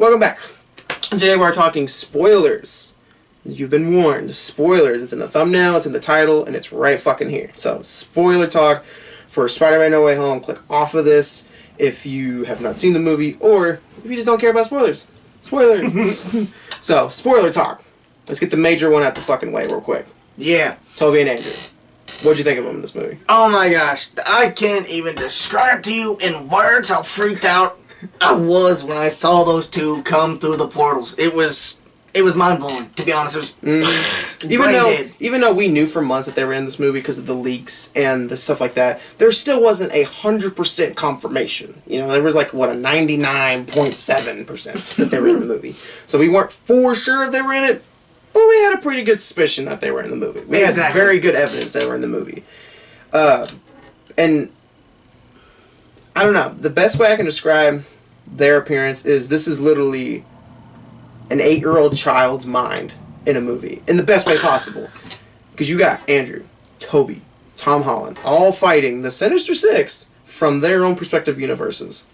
Welcome back. Today we're talking spoilers. You've been warned. Spoilers. It's in the thumbnail, it's in the title, and it's right fucking here. So, spoiler talk for Spider-Man No Way Home. Click off of this if you have not seen the movie, or if you just don't care about spoilers. Spoilers! So, spoiler talk. Let's get the major one out the fucking way real quick. Yeah. Toby and Andrew. What'd you think of them in this movie? Oh my gosh. I can't even describe to you in words how freaked out I was when I saw those two come through the portals. It was mind-blowing, to be honest. It was even though we knew for months that they were in this movie because of the leaks and the stuff like that, there still wasn't 100% confirmation. You know, there was like, what, a 99.7% that they were in the movie. So we weren't for sure if they were in it, but we had a pretty good suspicion that they were in the movie. We had very good evidence they were in the movie. And I don't know, the best way I can describe their appearance is this is literally an 8-year-old child's mind in a movie, in the best way possible. Because you got Andrew, Toby, Tom Holland, all fighting the Sinister Six from their own perspective universes.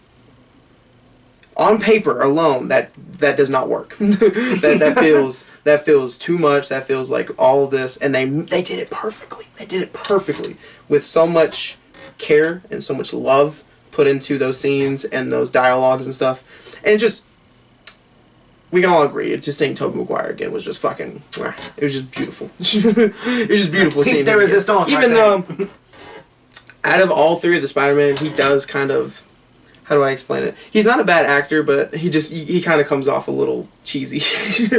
On paper alone, that does not work. that feels too much. That feels like all of this, and they did it perfectly. They did it perfectly with so much care and so much love put into those scenes and those dialogues and stuff, and it just, we can all agree, it's just seeing Tobey Maguire again was just fucking, it was just beautiful. It was just beautiful seeing him again. Even though, out of all three of the Spider-Man, he does kind of, how do I explain it? He's not a bad actor, but he kind of comes off a little cheesy.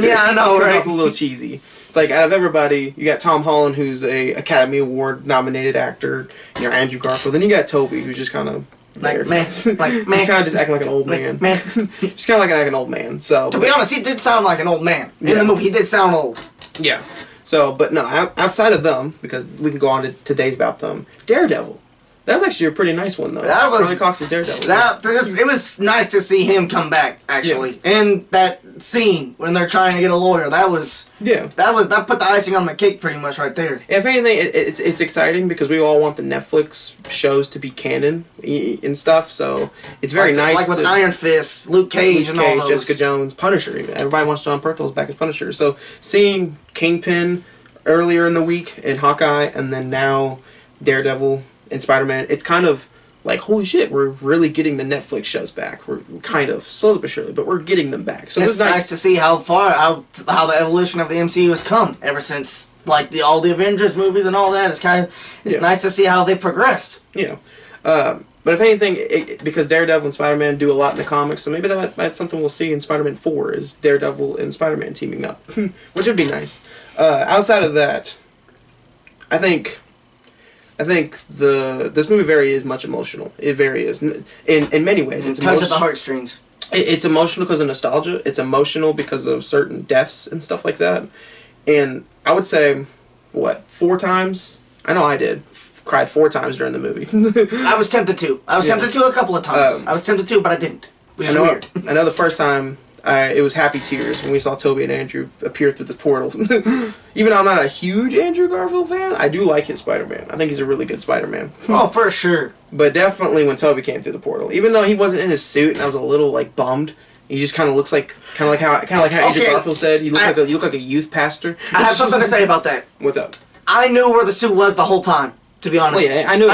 Yeah, I know, right? Comes off a little cheesy. It's like, out of everybody, you got Tom Holland, who's a Academy Award nominated actor, you know, Andrew Garfield, then you got Toby, who's just kind of there. He's kind of just acting like an old man. Just kind of like an old man. So, to be honest, he did sound like an old man. In the movie, he did sound old. Yeah. So, but no, outside of them, because we can go on to today's about them, Daredevil. That was actually a pretty nice one, though. That was Charlie Cox's Daredevil. It was nice to see him come back, actually. Yeah. And that scene when they're trying to get a lawyer, that put the icing on the cake pretty much right there. If anything, it's exciting because we all want the Netflix shows to be canon and stuff. So it's very nice. Like with Iron Fist, Luke Cage, and all those. Jessica Jones, Punisher. Even everybody wants John Pertwell's back as Punisher. So seeing Kingpin earlier in the week in Hawkeye, and then now Daredevil and Spider-Man, it's kind of like, holy shit, we're really getting the Netflix shows back. We're kind of, slowly but surely, but we're getting them back. So it's nice to see how the evolution of the MCU has come ever since, like, all the Avengers movies and all that. It's nice to see how they progressed. Yeah. But if anything, because Daredevil and Spider-Man do a lot in the comics, so maybe that's something we'll see in Spider-Man 4, is Daredevil and Spider-Man teaming up, which would be nice. Outside of that, I think this movie very is much emotional. It very is. In many ways. It's touches the heartstrings. It's emotional because of nostalgia. It's emotional because of certain deaths and stuff like that. And I would say, 4 times? I know I did. Cried 4 times during the movie. I was tempted to. I was tempted to a couple of times. I was tempted to, but I didn't. Which is weird. I know the first time, it was happy tears when we saw Toby and Andrew appear through the portal. Even though I'm not a huge Andrew Garfield fan, I do like his Spider-Man. I think he's a really good Spider-Man. Oh, for sure. But definitely when Toby came through the portal, even though he wasn't in his suit, and I was a little like bummed. He just kind of looks like, how Andrew Garfield said. He looked like a youth pastor. I have something to say about that. What's up? I knew where the suit was the whole time. To be honest, well, yeah, I knew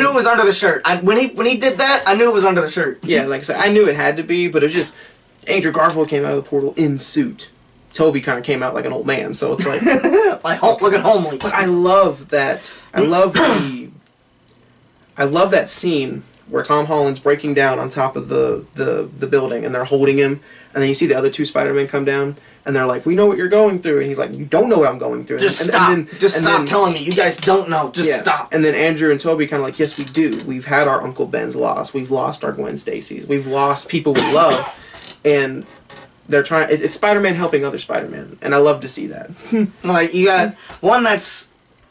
it was under the shirt. When he did that, I knew it was under the shirt. Yeah, like I said, I knew it had to be, but it was just Andrew Garfield came out of the portal in suit. Toby kind of came out like an old man, so it's like looking homely. But I love that. I love that scene where Tom Holland's breaking down on top of the building, and they're holding him, and then you see the other 2 Spider-Men come down. And they're like, we know what you're going through. And he's like, you don't know what I'm going through. Just stop. Stop telling me. You guys don't know. Just stop. And then Andrew and Toby kind of like, yes, we do. We've had our Uncle Ben's loss. We've lost our Gwen Stacy's. We've lost people we love. And they're trying... It's Spider-Man helping other Spider-Man. And I love to see that. Like, you got one that's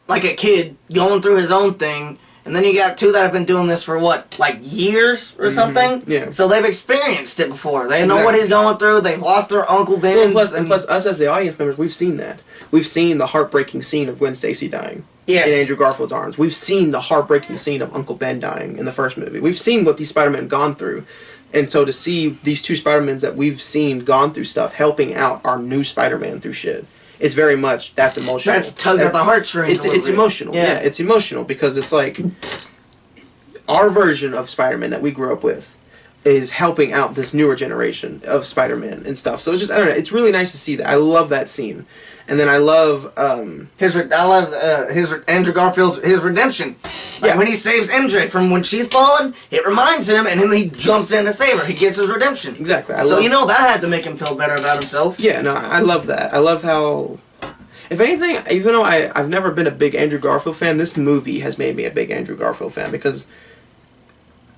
like a kid going through his own thing. And then you got 2 that have been doing this for, like years or something? Yeah. So they've experienced it before. They know what he's going through. They've lost their Uncle Ben. Well, plus us as the audience members, we've seen that. We've seen the heartbreaking scene of Gwen Stacy dying in Andrew Garfield's arms. We've seen the heartbreaking scene of Uncle Ben dying in the first movie. We've seen what these Spider-Men have gone through. And so to see these two Spider-Mans that we've seen gone through stuff, helping out our new Spider-Man through shit, it's very much, that's emotional. That's tugs at the heartstrings. It's emotional. Yeah, it's emotional because it's like our version of Spider-Man that we grew up with is helping out this newer generation of Spider-Man and stuff. So it's just, I don't know, it's really nice to see that. I love that scene. And then I love his Andrew Garfield's his redemption. Like when he saves MJ from when she's fallen, it reminds him, and then he jumps in to save her. He gets his redemption. Exactly. So you know that had to make him feel better about himself. Yeah, no, I love that. I love how, if anything, even though I've never been a big Andrew Garfield fan, this movie has made me a big Andrew Garfield fan because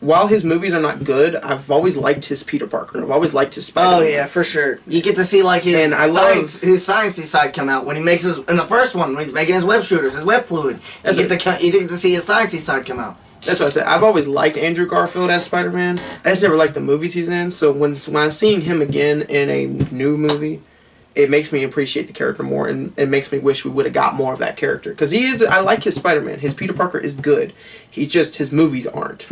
while his movies are not good, I've always liked his Peter Parker. I've always liked his Spider-Man. Oh yeah, for sure. You get to see like his sciencey side come out when he makes his in the first one when he's making his web shooters, his web fluid. You get to see his sciencey side come out. That's what I said. I've always liked Andrew Garfield as Spider-Man. I just never liked the movies he's in. So when I'm seeing him again in a new movie, it makes me appreciate the character more, and it makes me wish we would have got more of that character because I like his Spider-Man. His Peter Parker is good. His movies aren't.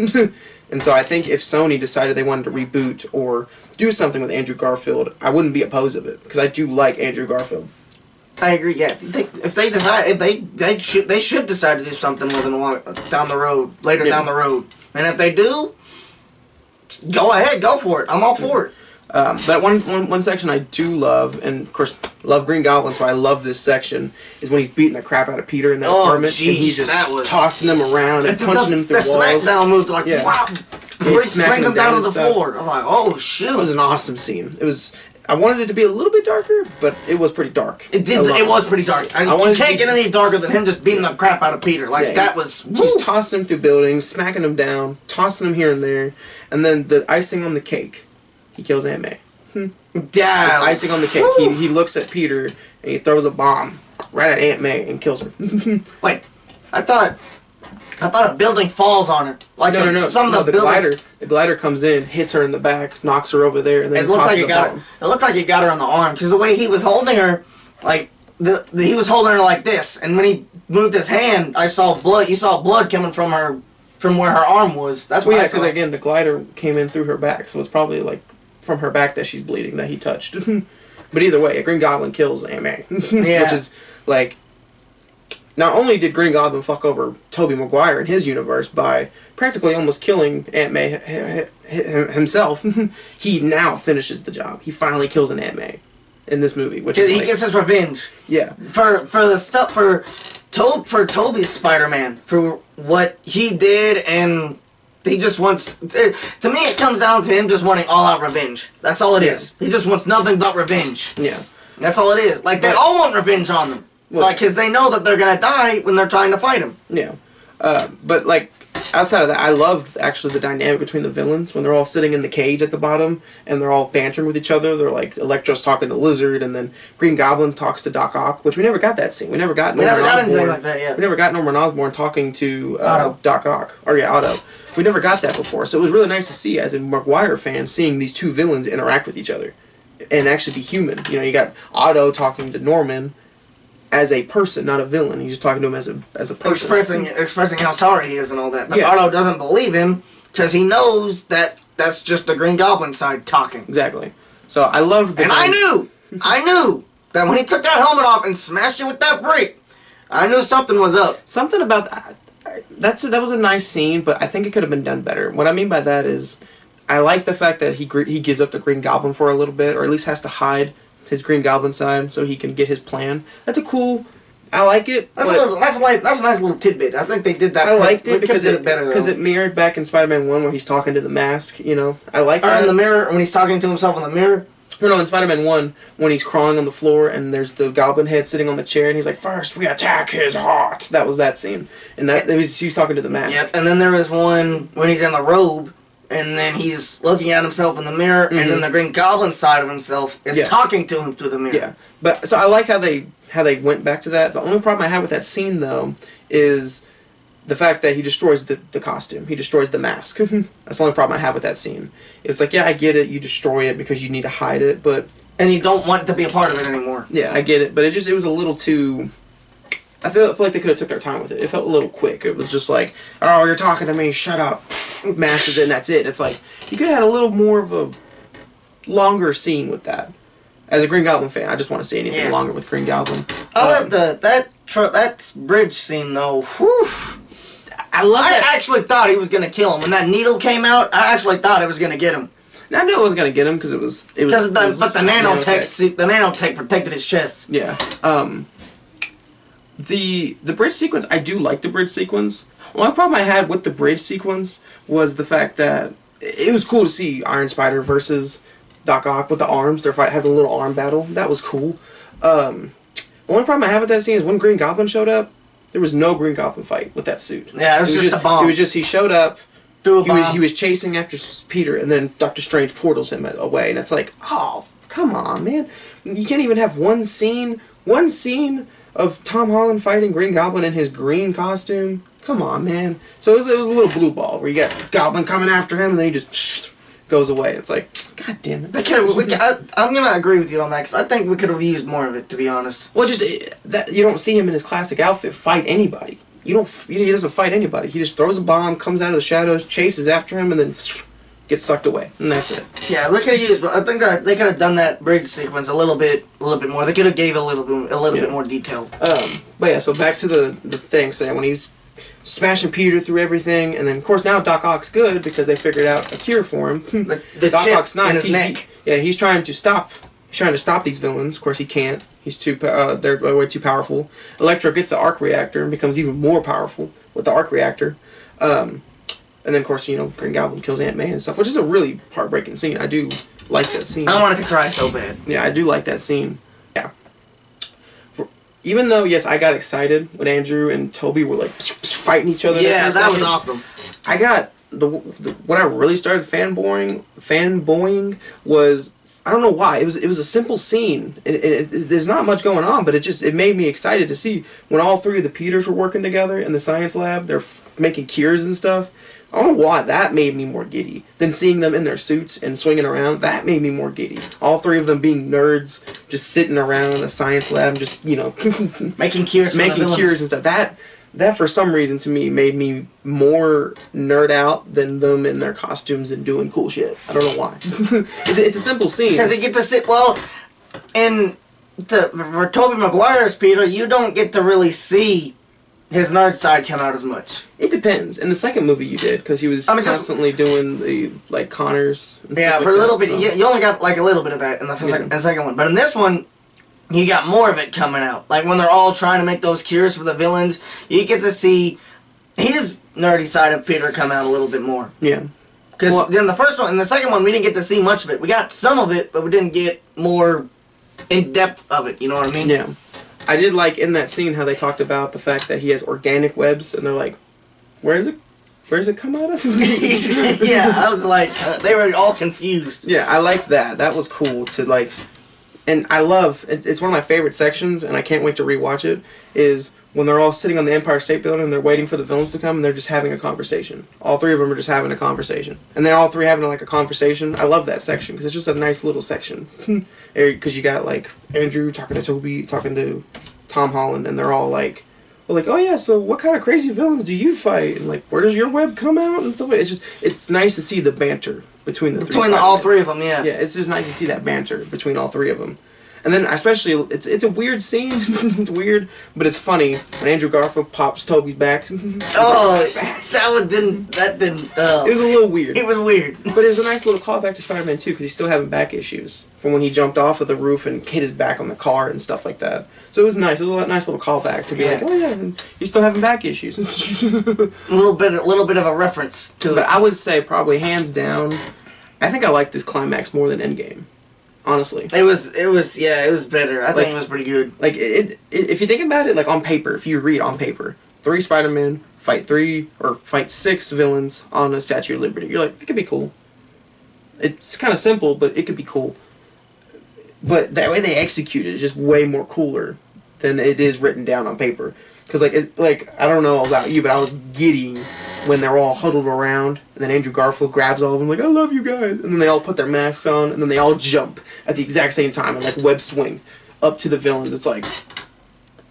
And so I think if Sony decided they wanted to reboot or do something with Andrew Garfield, I wouldn't be opposed of it because I do like Andrew Garfield. I agree. Yeah, if they should decide to do something with him down the road, down the road, and if they do, go ahead, go for it. I'm all for it. But one section I do love, and of course love Green Goblin, so I love this section, is when he's beating the crap out of Peter in that apartment, and he's just tossing him around and punching him through walls. The SmackDown moves like wow, brings him down to the floor. I'm like, oh shoot! It was an awesome scene. It was. I wanted it to be a little bit darker, but it was pretty dark. It was pretty dark. You can't get any darker than him just beating the crap out of Peter. Like that was. He's tossing him through buildings, smacking him down, tossing him here and there, and then the icing on the cake. He kills Aunt May. Damn. Icing on the cake. He looks at Peter and he throws a bomb right at Aunt May and kills her. Wait, I thought a building falls on her. Like no. The glider comes in, hits her in the back, knocks her over there, and then it looked like it got her on the arm because the way he was holding her, like he was holding her like this, and when he moved his hand, I saw blood. You saw blood coming from her, from where her arm was. That's what because again the glider came in through her back, so it's probably like from her back that she's bleeding that he touched. But either way, a Green Goblin kills Aunt May. Yeah. Which is like, not only did Green Goblin fuck over Tobey Maguire in his universe by practically almost killing Aunt May himself, he now finishes the job. He finally kills an Aunt May in this movie, which is he gets his revenge. Yeah. For the stuff for Tobey's Spider-Man, for what he did, and he just wants. To me, it comes down to him just wanting all-out revenge. That's all it is. He just wants nothing but revenge. Yeah. That's all it is. Like they all want revenge on them. Well, like, because they know that they're gonna die when they're trying to fight him. Yeah. But like outside of that, I loved actually the dynamic between the villains when they're all sitting in the cage at the bottom and they're all bantering with each other. They're like Electro's talking to Lizard, and then Green Goblin talks to Doc Ock, which we never got that scene. We never got anything like that. Yeah. We never got Norman Osborn talking to Doc Ock. Or yeah, Otto. We never got that before, so it was really nice to see as a Maguire fan seeing these two villains interact with each other and actually be human. You know, you got Otto talking to Norman as a person, not a villain. He's just talking to him as a person. Expressing how sorry he is and all that. But yeah. Otto doesn't believe him because he knows that that's just the Green Goblin side talking. Exactly. So I loved and I knew that when he took that helmet off and smashed it with that brick, I knew something was up. Something about that. That was a nice scene, but I think it could have been done better. What I mean by that is, I like the fact that he gives up the Green Goblin for a little bit, or at least has to hide his Green Goblin side so he can get his plan. That's a cool. I like it. That's a nice little tidbit. I think they did that. I liked it because it mirrored back in Spider-Man 1 where he's talking to the mask. You know, I like that. Or in the mirror when he's talking to himself in the mirror. No, in Spider-Man 1, when he's crawling on the floor and there's the Goblin head sitting on the chair and he's like, "First we attack his heart." That was that scene, and he's talking to the mask. Yep, and then there was one when he's in the robe and then he's looking at himself in the mirror, and then the Green Goblin side of himself is talking to him through the mirror. Yeah, but so I like how they went back to that. The only problem I have with that scene though is the fact that he destroys the costume. He destroys the mask. That's the only problem I have with that scene. It's like, yeah, I get it. You destroy it because you need to hide it, but... And you don't want it to be a part of it anymore. Yeah, I get it. But it was a little too... I feel like they could have took their time with it. It felt a little quick. It was just like, "Oh, you're talking to me. Shut up." mashes it and that's it. It's like, you could have had a little more of a longer scene with that. As a Green Goblin fan, I just want to see anything longer with Green Goblin. I love that bridge scene though. Whew. I actually thought he was gonna kill him when that needle came out. I actually thought it was gonna get him. I knew it was gonna get him because but the nanotech protected his chest. Yeah. The bridge sequence, I do like the bridge sequence. The only problem I had with the bridge sequence was the fact that it was cool to see Iron Spider versus Doc Ock with the arms. They're having a little arm battle. That was cool. The only problem I had with that scene is when Green Goblin showed up, there was no Green Goblin fight with that suit. Yeah, it was just a bomb. It was just, he showed up, threw a bomb. He was chasing after Peter, and then Doctor Strange portals him away, and it's like, oh, come on, man. You can't even have one scene of Tom Holland fighting Green Goblin in his green costume. Come on, man. So it was a little blue ball where you got Goblin coming after him, and then he just goes away. It's like, God damn it. I'm gonna agree with you on that because I think we could have used more of it, to be honest. Well, just that you don't see him in his classic outfit fight anybody. He doesn't fight anybody. He just throws a bomb, comes out of the shadows, chases after him, and then gets sucked away, and that's it. Yeah, we could have used, but I think that they could have done that bridge sequence a little bit more. They could have gave a little bit more detail. But yeah, so back to the thing, saying when he's smashing Peter through everything, and then of course now Doc Ock's good because they figured out a cure for him. the Doc chip Ock's nice. in his neck. He's trying to stop these villains. Of course he can't. He's they're way too powerful. Electro gets the arc reactor and becomes even more powerful with the arc reactor. And then of course Green Goblin kills Ant-Man and stuff, which is a really heartbreaking scene. I do like that scene. I wanted to cry so bad. Yeah, I do like that scene. Yeah. Even though, yes, I got excited when Andrew and Toby were like fighting each other. Yeah, that was awesome. I got when I really started fanboying was, I don't know why, it was a simple scene. There's not much going on, but it made me excited to see when all three of the Peters were working together in the science lab. They're making cures and stuff. I don't know why that made me more giddy than seeing them in their suits and swinging around. That made me more giddy. All three of them being nerds, just sitting around a science lab, and just making cures and stuff. That for some reason to me made me more nerd out than them in their costumes and doing cool shit. I don't know why. It's a simple scene because they get to sit for Tobey Maguire's Peter. You don't get to really see his nerd side come out as much. It depends. In the second movie you did, because he was constantly doing the Connors. Yeah, for a little bit. You only got a little bit of that in the second one. But in this one, you got more of it coming out. Like when they're all trying to make those cures for the villains, you get to see his nerdy side of Peter come out a little bit more. Yeah. Because in the first one, in the second one, we didn't get to see much of it. We got some of it, but we didn't get more in depth of it. You know what I mean? Yeah. I did like in that scene how they talked about the fact that he has organic webs, and they're like, where does it come out of? Yeah, I was like, they were all confused. Yeah, I liked that. That was cool to and I love, it's one of my favorite sections, and I can't wait to rewatch it, is when they're all sitting on the Empire State Building and they're waiting for the villains to come, and they're just having a conversation. All three of them are just having a conversation. And they're all three having a conversation. I love that section, because it's just a nice little section. Because you got, Andrew talking to Toby, talking to Tom Holland, and they're all oh yeah, so what kind of crazy villains do you fight? And where does your web come out? And stuff it's nice to see the banter between all three of them, yeah. Yeah, it's just nice to see that banter between all three of them. And then especially, it's a weird scene. It's weird, but it's funny when Andrew Garfield pops Toby's back. That didn't. It was a little weird. It was weird, but it was a nice little callback to Spider-Man 2 because he's still having back issues from when he jumped off of the roof and hit his back on the car and stuff like that. So it was nice. It was a nice little callback to be oh yeah, he's still having back issues. a little bit of a reference to it. But I would say probably hands down, I think I like this climax more than Endgame. Honestly, it was better. I think it was pretty good. If you think about it, on paper, if you read on paper, 3 Spider-Men fight 6 villains on a Statue of Liberty. You're like, it could be cool. It's kind of simple, but it could be cool. But that way they execute it is just way more cooler than it is written down on paper. Because I don't know about you, but I was giddy when they're all huddled around, and then Andrew Garfield grabs all of them, I love you guys, and then they all put their masks on, and then they all jump at the exact same time and web swing up to the villains. It's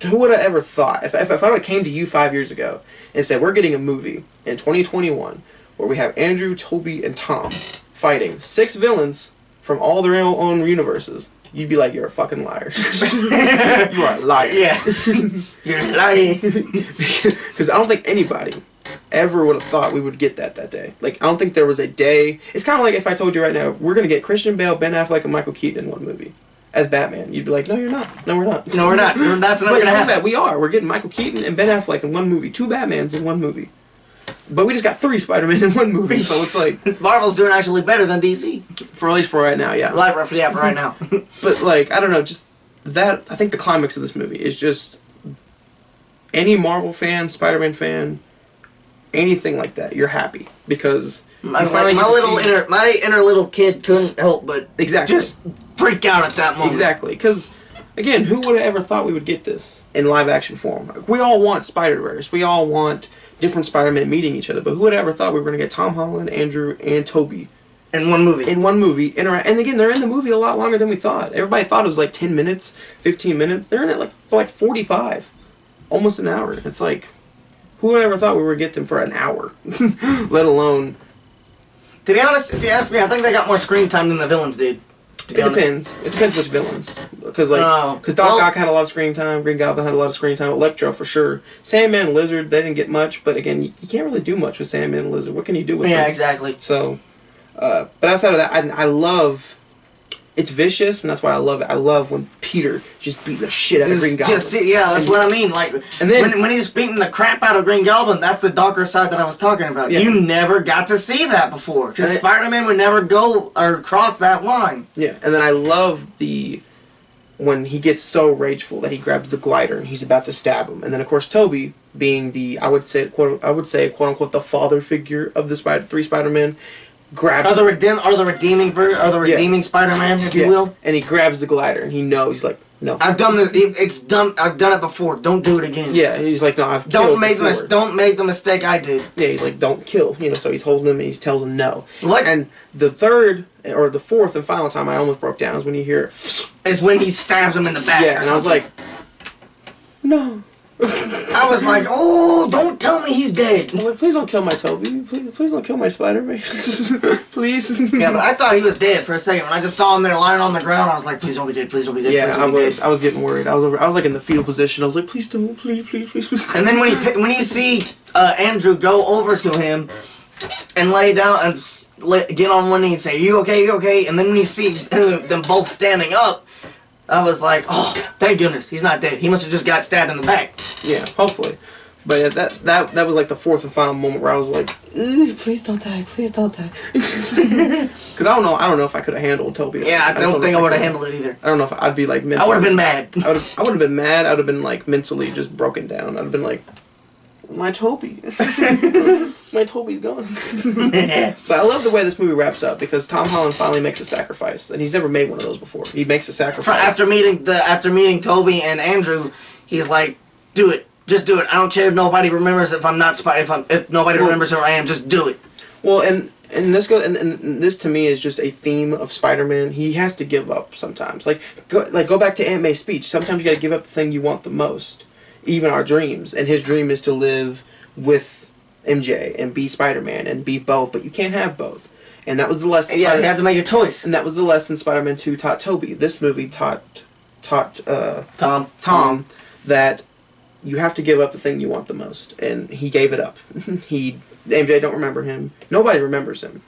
who would have ever thought, if I would have came to you 5 years ago and said, we're getting a movie in 2021 where we have Andrew, Toby, and Tom fighting 6 villains from all their own universes, you'd be like, you're a fucking liar. You are a liar. Yeah. You're lying. Because I don't think anybody ever would have thought we would get that day. Like, I don't think there was a day. It's kind of like if I told you right now, we're going to get Christian Bale, Ben Affleck, and Michael Keaton in one movie as Batman. You'd be like, no, you're not. No, we're not. No, we're not. That's not going to happen. We are. We're getting Michael Keaton and Ben Affleck in one movie. 2 Batmans in one movie. But we just got 3 Spider-Man in one movie, so it's like... Marvel's doing actually better than DC. For at least for right now, yeah. Yeah, for right now. But, like, I don't know, just that... I think the climax of this movie is just... Any Marvel fan, Spider-Man fan, anything like that, you're happy. Because... My inner little kid couldn't help but just freak out at that moment. Exactly, because... Again, who would have ever thought we would get this in live-action form? Like, we all want Spider-Verse. We all want different Spider-Man meeting each other. But who would have ever thought we were going to get Tom Holland, Andrew, and Toby in one movie? And again, they're in the movie a lot longer than we thought. Everybody thought it was like 10 minutes, 15 minutes. They're in it for like 45. Almost an hour. It's like, who would have ever thought we would get them for an hour? Let alone... To be honest, if you ask me, I think they got more screen time than the villains did. It depends. It depends which villains. Because Doc Ock had a lot of screen time. Green Goblin had a lot of screen time. Electro for sure. Sandman and Lizard, they didn't get much. But again, you can't really do much with Sandman and Lizard. What can you do with them? Yeah, exactly. So, but outside of that, I love... It's vicious, and that's why I love it. I love when Peter just beating the shit out of Green Goblin. That's what I mean. Like, and then when he's beating the crap out of Green Goblin, that's the darker side that I was talking about. Yeah. You never got to see that before. Because Spider-Man would never go or cross that line. Yeah, and then I love when he gets so rageful that he grabs the glider and he's about to stab him. And then, of course, Toby, being the, I would say, quote unquote, the father figure of the 3 Spider-Men, grabs the redeeming Spider-Man, if you will. And he grabs the glider and he knows, he's like, no. I've done it before. Don't do it again. Yeah, he's like, no, don't make the mistake I did. Yeah, he's like, don't kill. So he's holding him and he tells him no. What? And the third or the fourth and final time I almost broke down is when you hear is when he stabs him in the back. Yeah, and I was like, no. I was like, oh, don't tell me he's dead. I'm like, please don't kill my Toby. Please don't kill my Spider-Man. Please. Yeah, but I thought he was dead for a second. When I just saw him there lying on the ground, I was like, please don't be dead. Please don't be dead. Yeah, I was getting worried. I was like in the fetal position. I was like, please don't. Please. And then when you see Andrew go over to him and lay down and get on one knee and say, you okay? You okay? And then when you see them both standing up, I was like, oh, thank goodness, he's not dead. He must have just got stabbed in the back. Yeah, hopefully. But yeah, that was like the fourth and final moment where I was like, please don't die, please don't die. Because I don't know if I could have handled Toby. Yeah, I don't think I would have handled it either. I don't know if I'd be like mentally. I would have been mad. I would have been mad. I would have been like mentally just broken down. I'd have been like, my Toby. My Toby's gone. But I love the way this movie wraps up because Tom Holland finally makes a sacrifice, and he's never made one of those before. He makes a sacrifice after meeting Toby and Andrew. He's like, do it, just do it. I don't care if nobody remembers if nobody remembers who I am. Just do it. Well, and this to me is just a theme of Spider-Man. He has to give up sometimes. Go back to Aunt May's speech. Sometimes you got to give up the thing you want the most. Even our dreams, and his dream is to live with MJ and be Spider-Man and be both, but you can't have both. And that was the lesson. Yeah, you had to make a choice. And that was the lesson Spider-Man 2 taught Toby. This movie taught Tom that you have to give up the thing you want the most, and he gave it up. MJ don't remember him. Nobody remembers him.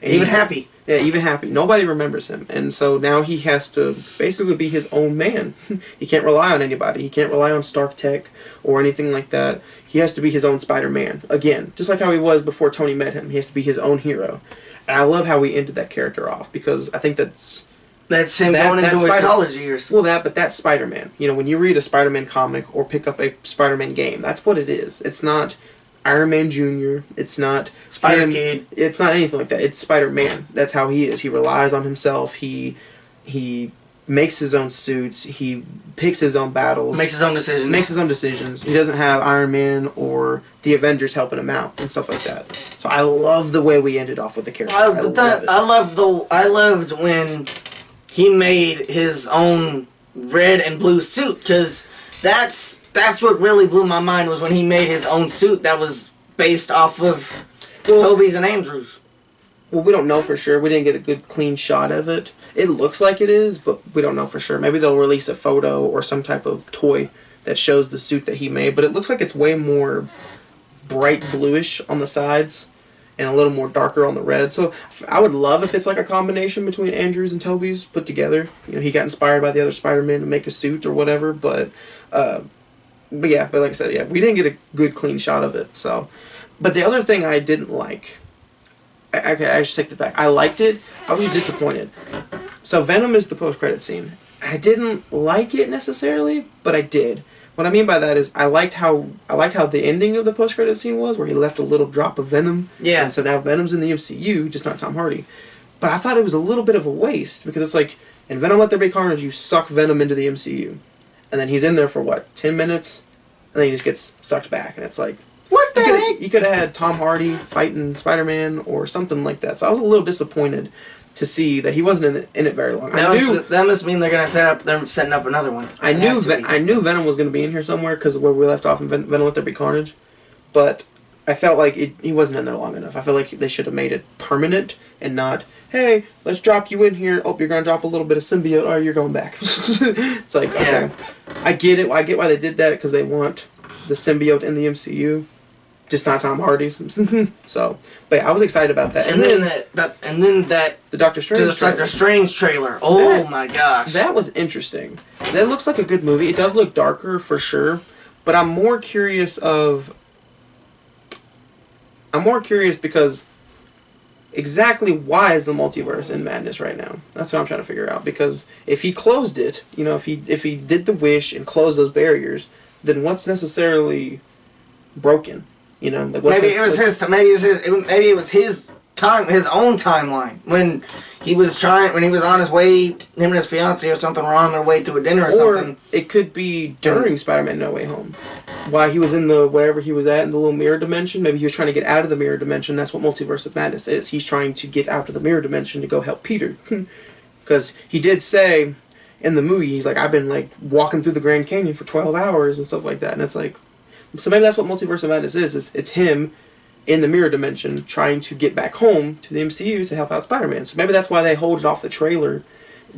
Even Happy. Yeah, even Happy. Nobody remembers him. And so now he has to basically be his own man. He can't rely on anybody. He can't rely on Stark Tech or anything like that. He has to be his own Spider-Man. Again, just like how he was before Tony met him. He has to be his own hero. And I love how we ended that character off because I think that's him going into his college years. Well, but that's Spider-Man. When you read a Spider-Man comic or pick up a Spider-Man game, that's what it is. It's not Iron Man Jr. It's not Spider-Kid. It's not anything like that. It's Spider-Man. That's how he is. He relies on himself. He makes his own suits. He picks his own battles. Makes his own decisions. He doesn't have Iron Man or the Avengers helping him out and stuff like that. So I love the way we ended off with the character. I loved when he made his own red and blue suit because that's what really blew my mind was when he made his own suit that was based off of Tobey's and Andrew's. Well, we don't know for sure. We didn't get a good clean shot of it. It looks like it is, but we don't know for sure. Maybe they'll release a photo or some type of toy that shows the suit that he made, but it looks like it's way more bright bluish on the sides and a little more darker on the red. So I would love if it's like a combination between Andrew's and Tobey's put together. You know, he got inspired by the other Spider-Man to make a suit or whatever, but like I said, yeah, we didn't get a good clean shot of it. So, but the other thing I didn't like, I should take it back. I liked it. I was disappointed. So Venom is the post-credit scene. I didn't like it necessarily, but I did. What I mean by that is I liked how the ending of the post-credit scene was, where he left a little drop of Venom. Yeah. And so now Venom's in the MCU, just not Tom Hardy. But I thought it was a little bit of a waste, because it's like, in Venom Let There Be Carnage, you suck Venom into the MCU. And then he's in there for, 10 minutes? And then he just gets sucked back, and it's like, what the heck? You could have had Tom Hardy fighting Spider-Man or something like that. So I was a little disappointed to see that he wasn't in it very long. That must mean they're setting up another one. I knew Venom was going to be in here somewhere because of where we left off in Venom Let There Be Carnage, but I felt like he wasn't in there long enough. I feel like they should have made it permanent and not, hey, let's drop you in here. Oh, you're going to drop a little bit of symbiote. Oh, you're going back. It's like, okay. I get it. I get why they did that, because they want the symbiote in the MCU. Just not Tom Hardy's. So, but yeah, I was excited about that. And then the Doctor Strange trailer. Oh my gosh. That was interesting. That looks like a good movie. It does look darker for sure, but I'm more curious because exactly why is the multiverse in madness right now? That's what I'm trying to figure out, because if he closed it, if he did the wish and closed those barriers, then what's necessarily broken? Like maybe it was his time, his own timeline, when he was on his way, him and his fiance or something were on their way to a dinner or something. Or it could be during Spider-Man No Way Home, while he was in the wherever he was at in the little mirror dimension. Maybe he was trying to get out of the mirror dimension. That's what Multiverse of Madness is. He's trying to get out of the mirror dimension to go help Peter, because he did say in the movie, he's like, I've been like walking through the Grand Canyon for 12 hours and stuff like that, and it's like. So maybe that's what Multiverse of Madness is. It's him in the mirror dimension trying to get back home to the MCU to help out Spider-Man. So maybe that's why they hold it off the trailer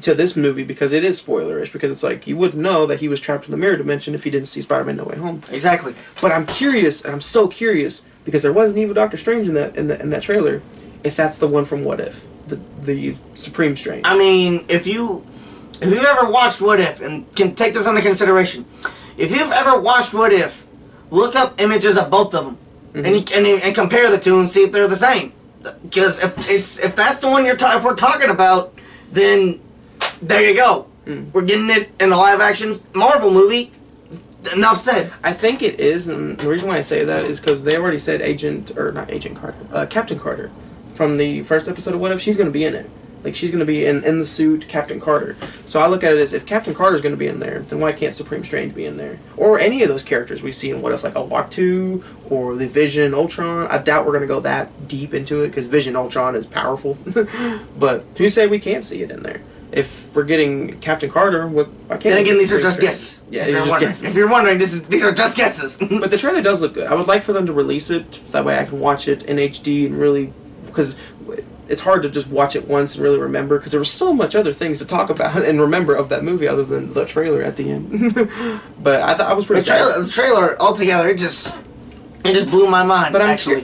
to this movie, because it is spoilerish, because it's like, you wouldn't know that he was trapped in the mirror dimension if you didn't see Spider-Man No Way Home. Exactly. But I'm curious, and I'm so curious, because there was an evil Doctor Strange in that trailer, if that's the one from What If, the Supreme Strange. I mean, if you've ever watched What If, and can take this under consideration, if you've ever watched What If, look up images of both of them, and compare the two and see if they're the same. Because if that's the one if we're talking about, then there you go. We're getting it in a live action Marvel movie. Enough said. I think it is, and the reason why I say that is because they already said Captain Carter from the first episode of What If, she's going to be in it. Like, she's going to be in the suit Captain Carter. So I look at it as, if Captain Carter's going to be in there, then why can't Supreme Strange be in there? Or any of those characters we see in What If, like a Uatu or the Vision, Ultron. I doubt we're going to go that deep into it, because Vision, Ultron is powerful. But who say we can't see it in there? If we're getting Captain Carter, why can't? Then again, these are just guesses. Yeah, these are just guesses. If you're wondering, these are just guesses. But the trailer does look good. I would like for them to release it, so that way I can watch it in HD and really, because it's hard to just watch it once and really remember, because there was so much other things to talk about and remember of that movie other than the trailer at the end. But I thought I was pretty excited. The trailer altogether, it just blew my mind. But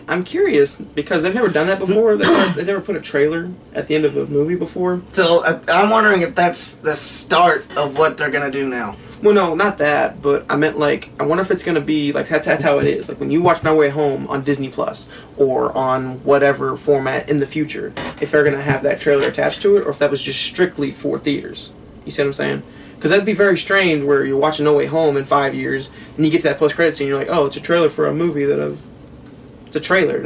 I'm curious, because they've never done that before. They've never put a trailer at the end of a movie before. So I'm wondering if that's the start of what they're gonna do now. Well, no, not that, but I meant, like, I wonder if it's going to be, like, that's how it is. Like, when you watch No Way Home on Disney Plus, or on whatever format in the future, if they're going to have that trailer attached to it, or if that was just strictly for theaters. You see what I'm saying? Because that'd be very strange, where you're watching No Way Home in 5 years, and you get to that post-credit scene, you're like, oh, it's a trailer for a movie it's a trailer.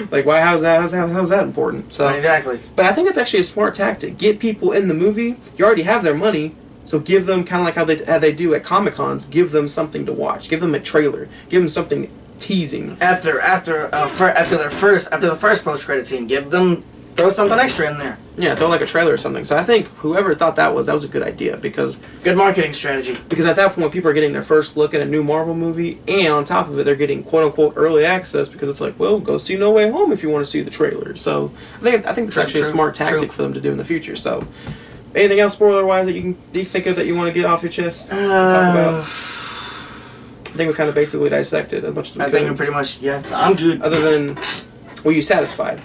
Like, why? How's that important? So exactly. But I think it's actually a smart tactic. Get people in the movie. You already have their money. So give them, kind of like how they do at Comic-Cons, give them something to watch. Give them a trailer. Give them something teasing. After the first post-credit scene, throw something extra in there. Yeah, throw like a trailer or something. So I think whoever thought that was a good idea because good marketing strategy. Because at that point, people are getting their first look at a new Marvel movie, and on top of it, they're getting quote unquote early access because it's like, well, go see No Way Home if you want to see the trailer. So I think that's actually a smart tactic for them to do in the future. So anything else spoiler wise that you think of that you want to get off your chest? Talk about. I think we kind of basically dissected as much as we could. I think we pretty much I'm good. Other than, were you satisfied?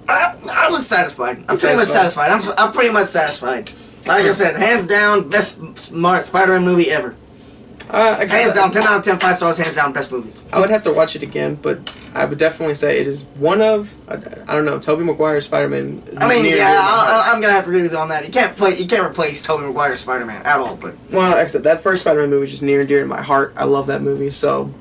I was satisfied. I'm pretty much satisfied. I'm pretty much satisfied. Like I said, hands down, best Spider-Man movie ever. Hands down, 10 out of 10, 5 stars, hands down, best movie. I would have to watch it again, but I would definitely say it is one of, I don't know, Tobey Maguire's Spider-Man. I mean, I'm going to have to agree with you on that. You can't replace Tobey Maguire's Spider-Man at all. But well, like I said, that first Spider-Man movie is just near and dear to my heart. I love that movie, so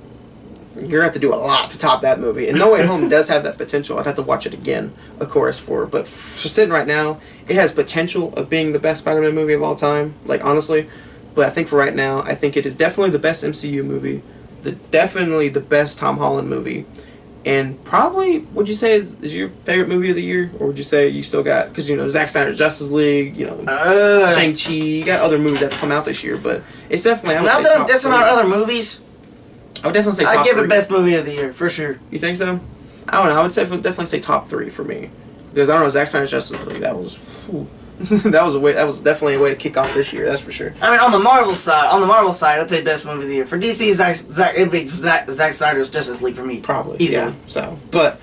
you're going to have to do a lot to top that movie. And No Way Home does have that potential. I'd have to watch it again, of course, but for sitting right now, it has potential of being the best Spider-Man movie of all time, like, honestly. But I think for right now, I think it is definitely the best MCU movie, definitely the best Tom Holland movie, and probably, would you say is your favorite movie of the year? Or would you say you still got, because, you know, Zack Snyder's Justice League, you know, Shang-Chi, you got other movies that have come out this year, but it's definitely, I would say now that I'm dissing our other movies, I would definitely say top 3. I'd give it best movie of the year, for sure. You think so? I don't know. I would definitely say top 3 for me. Because, I don't know, Zack Snyder's Justice League, that was... that was definitely a way to kick off this year, that's for sure. I mean, on the Marvel side, I'd say best movie of the year. For DC, it'd be Zack Snyder's Justice League for me. Probably, easily. Yeah. So, but...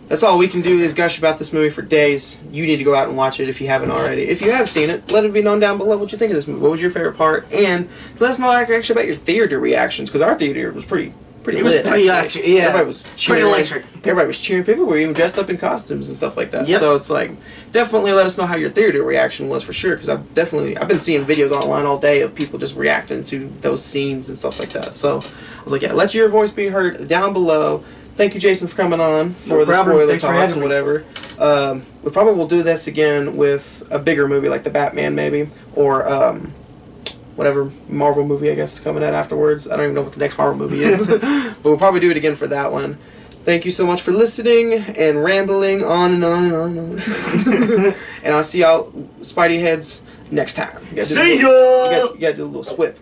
that's all we can do is gush about this movie for days. You need to go out and watch it if you haven't already. If you have seen it, let it be known down below what you think of this movie. What was your favorite part? And let us know actually about your theater reactions, because our theater was pretty lit. It was pretty electric, yeah. Everybody was cheering. Pretty electric. Everybody was cheering. People were even dressed up in costumes and stuff like that. Yep. So it's like, definitely let us know how your theater reaction was for sure, because I've been seeing videos online all day of people just reacting to those scenes and stuff like that. So I was like, yeah, let your voice be heard down below. Thank you, Jason, for coming on for the spoiler talks and whatever. We probably will do this again with a bigger movie like the Batman, maybe, or whatever Marvel movie I guess is coming out afterwards. I don't even know what the next Marvel movie is, but we'll probably do it again for that one. Thank you so much for listening and rambling on and on and on and on. And I'll see y'all Spidey heads next time. See ya! You gotta do a little swip.